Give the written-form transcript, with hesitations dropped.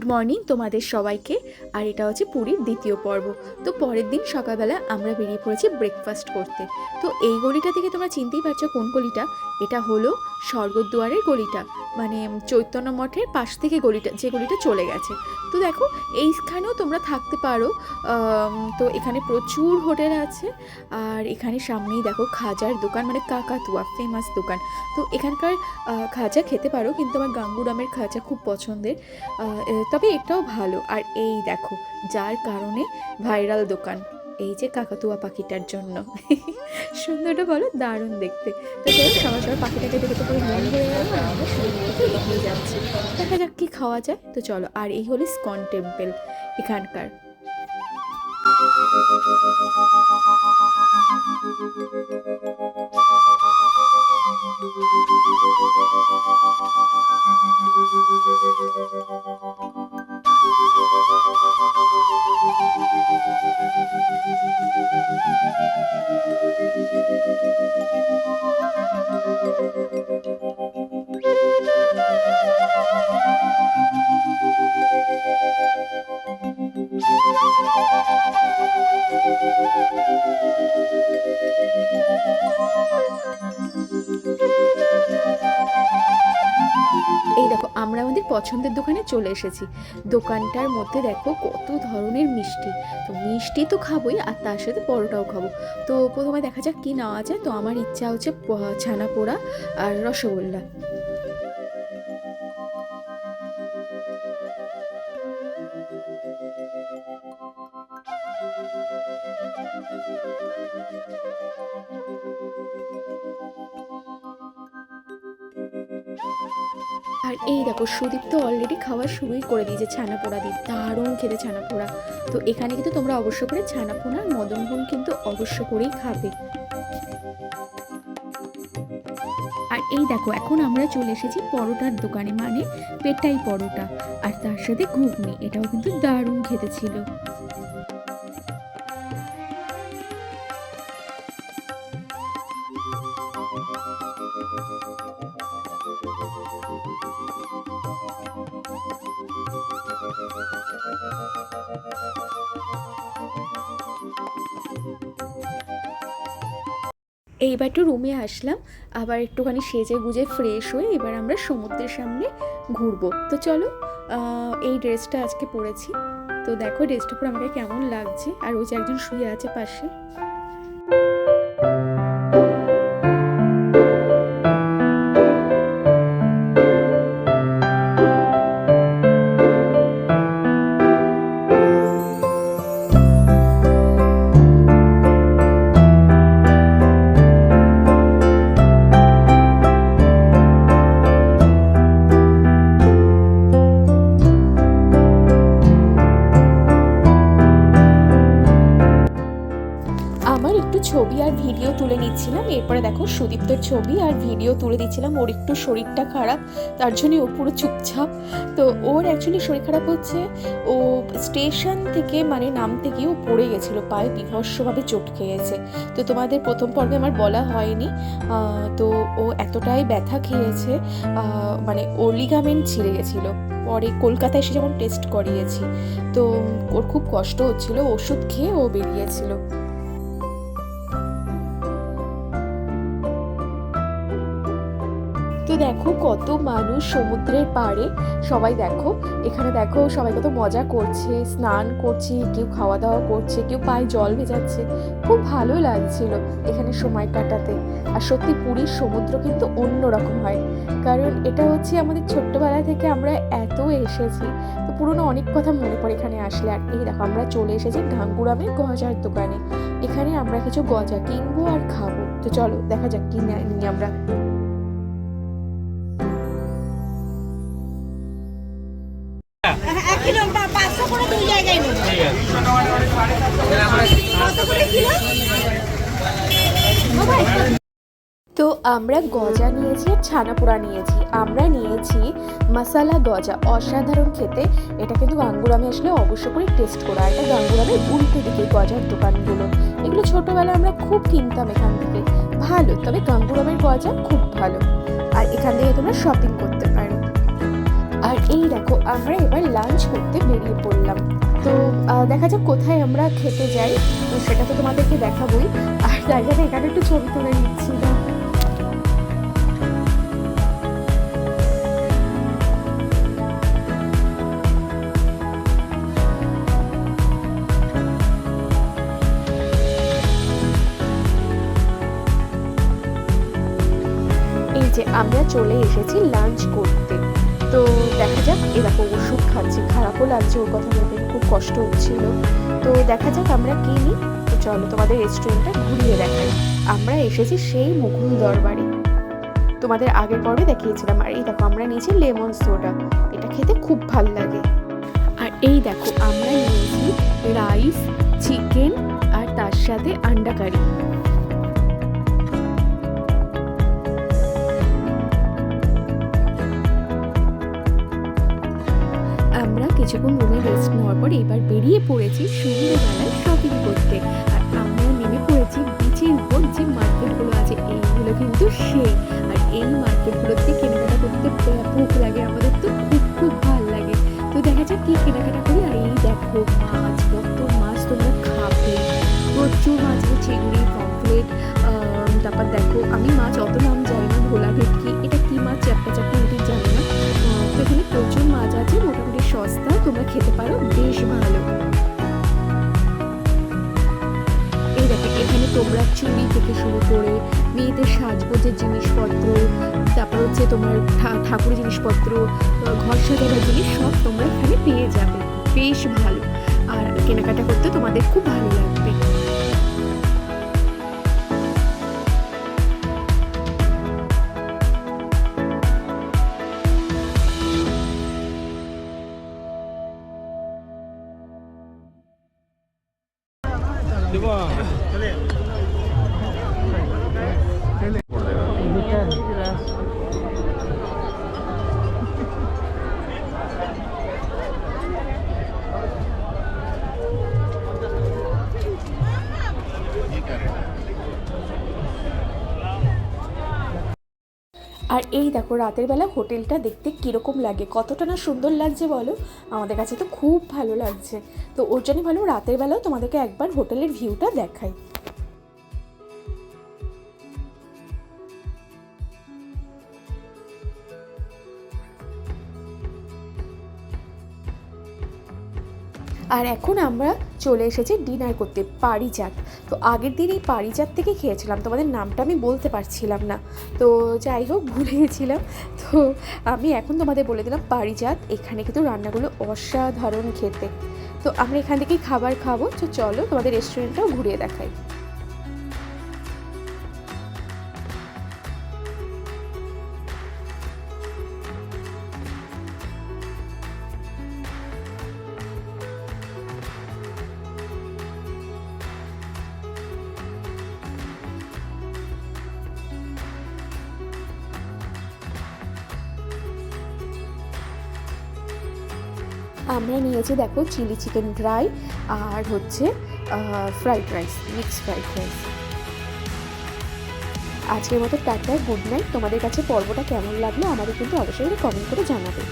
Morning তোমাদের সবাইকে। আর এটা হচ্ছে পুরীর দ্বিতীয় পর্ব। তো পরের দিন সকালবেলা আমরা বেরিয়ে পড়েছি ব্রেকফাস্ট করতে। তো এই গলিটা থেকে তোমরা চিনতেই পারছো কোন গলিটা। এটা হলো স্বর্গদ্বারের গলিটা, মানে চৈতন্য মঠের পাশ থেকে গলিটা, যে গলিটা চলে গেছে। তো দেখো এইখানেও তোমরা থাকতে পারো। তো এখানে প্রচুর হোটেল আছে। আর এখানে সামনেই দেখো খাজার দোকান, মানে কাকাতুয়া ফেমাস দোকান। তো এখানকার খাজা খেতে পারো, কিন্তু আমার গাঙ্গুরামের খাজা খুব পছন্দের। তবে এটাও ভালো। আর এই দেখো যার কারণে ভাইরাল দোকান, এই যে কাকাতুয়া পাখিটার জন্য। সুন্দরটা বলো, দারুণ দেখতে। তো চলো সবার সবার পাখিটাকে দেখে তো পুরো মন হয়ে গেল, আর আমরা সুন্দর এগিয়ে যাচ্ছি। দেখা যাক কি খাওয়া যায়। তো চলো। আর এই হলো ইসকন টেম্পল এখানকার। এই দেখো আমরা আমাদের পছন্দের দোকানে চলে এসেছি। দোকানটার মধ্যে দেখো কত ধরনের মিষ্টি। তো মিষ্টি তো খাবোই, আর তার সাথে পরোটাও খাবো। তো প্রথমে দেখা যাক কি নেওয়া যায়। তো আমার ইচ্ছা হচ্ছে ছানা পোড়া আর রসগোল্লা। আর এই দেখো সুদীপ তো অলরেডি খাওয়া শুরুই করে দিয়েছে ছানা পোড়া দিয়ে। দারুণ খেতে ছানা পোড়া। তো এখানে কিন্তু তোমরা অবশ্য করে ছানা পোড়া আর মদনমোহন কিন্তু অবশ্য করেই খাবে। আর এই দেখো এখন আমরা চলে এসেছি পরোটার দোকানে, মানে পেটাই পরোটা, আর তার সাথে ঘুগনি। এটাও কিন্তু দারুণ খেতে ছিল। এইবার একটু রুমে আসলাম, আবার একটুখানি সেজে গুজে ফ্রেশ হয়ে এবার আমরা সমুদ্রের সামনে ঘুরবো। তো চলো। এই ড্রেসটা আজকে পরেছি। তো দেখো ড্রেসটা পরে আমাকে কেমন লাগছে। আর ওই যে একজন শুয়ে আছে পাশে। আমার একটু ছবি আর ভিডিও তুলে নিচ্ছিলাম। এরপরে দেখো সুদীপ্তর ছবি আর ভিডিও তুলে দিচ্ছিলাম। ওর একটু শরীরটা খারাপ, তার জন্য ও পুরো চুপচাপ। তো ওর অ্যাকচুয়ালি শরীর খারাপ হচ্ছে, ও স্টেশন থেকে মানে নামতে গিয়ে ও পড়ে গেছিলো, পায়ে বিভৎসভাবে চোট খেয়েছে। তো তোমাদের প্রথম পর্বে আমার বলা হয়নি। তো ও এতটাই ব্যথা খেয়েছে, মানে ওর লিগামেন্ট ছিঁড়ে গেছিলো। পরে কলকাতায় এসে যখন টেস্ট করিয়েছি, তো ওর খুব কষ্ট হচ্ছিলো। ওষুধ খেয়ে ও বেরিয়েছিল। তো দেখো কত মানুষ সমুদ্রের পাড়ে, সবাই দেখো এখানে দেখো সবাই কত মজা করছে, স্নান করছে, কেউ খাওয়া দাওয়া করছে, কেউ পায়ে জল ভেজাচ্ছে। খুব ভালো লাগছিল এখানে সময় কাটাতে। আর সত্যি পুরীর সমুদ্র কিন্তু অন্যরকম হয়, কারণ এটা হচ্ছে আমাদের ছোট্টবেলা থেকে আমরা এত এসেছি। তো পুরোনো অনেক কথা মনে পড়ে এখানে আসলে। আর এই দেখো আমরা চলে এসেছি গাঙ্গুরামের গজার দোকানে। এখানে আমরা কিছু গজা কিনবো আর খাবো। তো চলো দেখা যাক কি নিই আমরা। তো আমরা গজা নিয়েছি আর ছানা পোড়া নিয়েছি। আমরা নিয়েছি মশালা গজা, অসাধারণ খেতে। এটা কিন্তু গাঙ্গুরামে আসলে অবশ্য করে টেস্ট করা। এটা গাঙ্গুরামের উল্টো দিকে গজার দোকানগুলো, এগুলো ছোটোবেলায় আমরা খুব কিনতাম এখান থেকে। ভালো, তবে গাঙ্গুরামের গজা খুব ভালো। আর এখান থেকে তোমরা শপিং করতে পারো। আর এই দেখো আমরা এবার লাঞ্চ করতে বেরিয়ে পড়লাম। তো দেখা যাক কোথায় আমরা খেতে যাই, তো সেটা তো তোমাদেরকে দেখাবোই। আর তার সাথে এখানে একটু ছবি তুলে নিচ্ছিলাম। এই যে আমরা চলে এসেছি লাঞ্চ করতে। তো দেখা যাক, এরকম ওষুধ খাচ্ছে, খারাপও লাগছে ওর কথা ভেবে, খুব কষ্ট হচ্ছিল। তো দেখা যাক আমরা কি নিই। তো চলো তোমাদের রেস্টুরেন্টটা ঘুরিয়ে দেখাই। আমরা এসেছি সেই মুঘল দরবারে, তোমাদের আগের পর্বে দেখিয়েছিলাম। আর এই দেখো আমরা নিয়েছি লেমন সোডা, এটা খেতে খুব ভাল লাগে। আর এই দেখো আমরা নিয়েছি রাইস, চিকেন আর তার সাথে আন্ডা কারি। আমরা কিছুক্ষণ রুমে রেস্ট নেওয়ার পর এবার বেরিয়ে পড়েছি সন্ধ্যেবেলায় শপিং করতে। আর আমরা নেমে পড়েছি বিচের উপর যে মার্কেটগুলো আছে, এইগুলো কিন্তু সেই। আর এই মার্কেটগুলোতে কেনাকাটা করতে ব্যাপক লাগে, আমাদের তো খুব খুব ভালো লাগে। তো দেখা যাক কি কেনাকাটা করি। আর এই দেখো মাছ, কত মাছ তোমরা খাবে, প্রচুর মাছ আছে, চিংড়ি, পমফ্রেট। তারপর দেখো আমি মাছ অত নাম জানি না, ভোলা ভেটকি, এটা কি মাছ চ্যাপটা চ্যাপটা ওটি জানি না। তো এখানে প্রচুর মাছ আছে, মোটামুটি সস্তা, তোমরা খেতে পারো, বেশ ভালো। এই দেখো এখানে তোমরা চুড়ি থেকে শুরু করে মেয়েদের সাজগোজের জিনিসপত্র, তারপর হচ্ছে তোমার ঠাকুরের জিনিসপত্র, ঘর সাজানোর জিনিস সব তোমরা এখানে পেয়ে যাবে, বেশ ভালো। আর কেনাকাটা করতে তোমাদের খুব ভালো লাগবে। আর এই দেখো রাতের বেলা হোটেলটা দেখতে কীরকম লাগে, কতটা না সুন্দর লাগছে বলো, আমাদের কাছে তো খুব ভালো লাগছে। তো ওর জন্যই ভালো রাতের বেলাও তোমাদেরকে একবার হোটেলের ভিউটা দেখাই। আর এখন আমরা চলে এসেছি ডিনার করতে পারিজাত। তো আগের দিন এই পারিজাত থেকে খেয়েছিলাম, তোমাদের নামটা আমি বলতে পারছিলাম না, তো যাই হোক ভুলে গেছিলাম। তো আমি এখন তোমাদের বলে দিলাম পারিজাত, এখানে কিন্তু রান্নাগুলো অসাধারণ খেতে। তো আমরা এখান থেকেই খাবার খাবো। তো চলো তোমাদের রেস্টুরেন্টটাও ঘুরিয়ে দেখাই। আমরা নিয়েছি দেখো চিলি চিকেন ড্রাই, আর হচ্ছে fried rice, mixed fried rice. আজকের মতো টাটা, গুড নাইট। তোমাদের কাছে পর্বটা কেমন লাগলো আমাদের কিন্তু অবশ্যই কমেন্ট করে জানাবে।